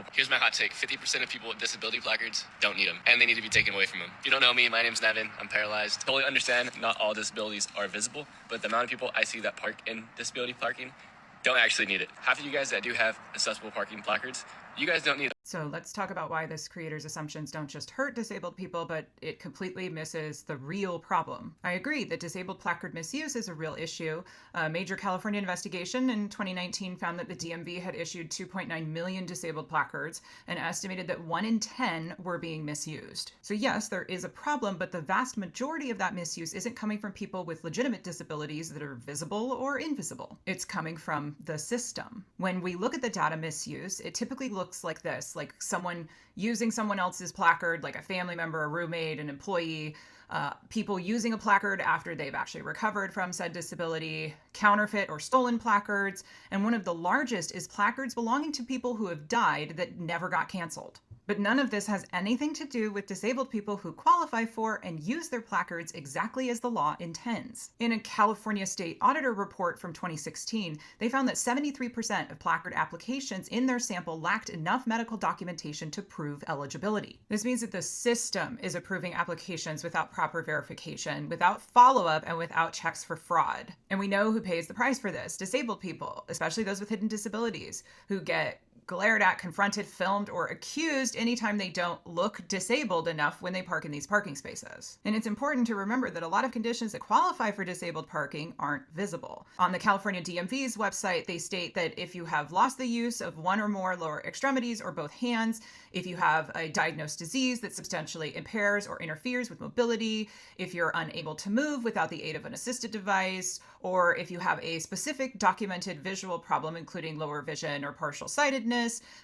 people. Here's my hot take. 50% of people with disability placards don't need them, and they need to be taken away from them. If you don't know me, my name's Nevin. I'm paralyzed. Totally understand not all disabilities are visible, but the amount of people I see that park in disability parking don't actually need it. Half of you guys that do have accessible parking placards, you guys don't need them. So let's talk about why this creator's assumptions don't just hurt disabled people, but it completely misses the real problem. I agree that disabled placard misuse is a real issue. A major California investigation in 2019 found that the DMV had issued 2.9 million disabled placards and estimated that 1 in 10 were being misused. So yes, there is a problem, but the vast majority of that misuse isn't coming from people with legitimate disabilities that are visible or invisible. It's coming from the system. When we look at the data misuse, it typically looks like this, like someone using someone else's placard, like a family member, a roommate, an employee, people using a placard after they've actually recovered from said disability, counterfeit or stolen placards, and one of the largest is placards belonging to people who have died that never got canceled. But none of this has anything to do with disabled people who qualify for and use their placards exactly as the law intends. In a California State Auditor report from 2016, they found that 73% of placard applications in their sample lacked enough medical documentation to prove eligibility. This means that the system is approving applications without proper verification, without follow-up, and without checks for fraud. And we know who pays the price for this: disabled people, especially those with hidden disabilities, who get glared at, confronted, filmed, or accused anytime they don't look disabled enough when they park in these parking spaces. And it's important to remember that a lot of conditions that qualify for disabled parking aren't visible. On the California DMV's website, they state that if you have lost the use of one or more lower extremities or both hands, if you have a diagnosed disease that substantially impairs or interferes with mobility, if you're unable to move without the aid of an assisted device, or if you have a specific documented visual problem, including lower vision or partial sightedness,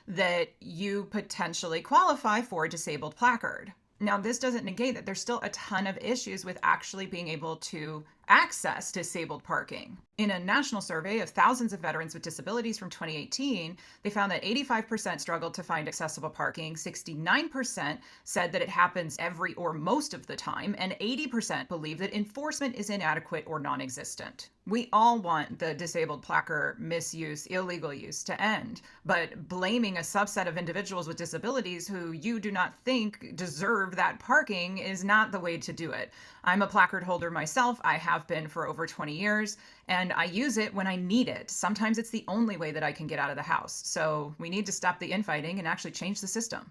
that you potentially qualify for a disabled placard. Now, this doesn't negate that there's still a ton of issues with actually being able to access disabled parking. In a national survey of thousands of veterans with disabilities from 2018, they found that 85% struggled to find accessible parking, 69% said that it happens every or most of the time, and 80% believe that enforcement is inadequate or non-existent. We all want the disabled placard misuse, illegal use to end, but blaming a subset of individuals with disabilities who you do not think deserve that parking is not the way to do it. I'm a placard holder myself. I have been for over 20 years, and I use it when I need it. Sometimes it's the only way that I can get out of the house. So we need to stop the infighting and actually change the system.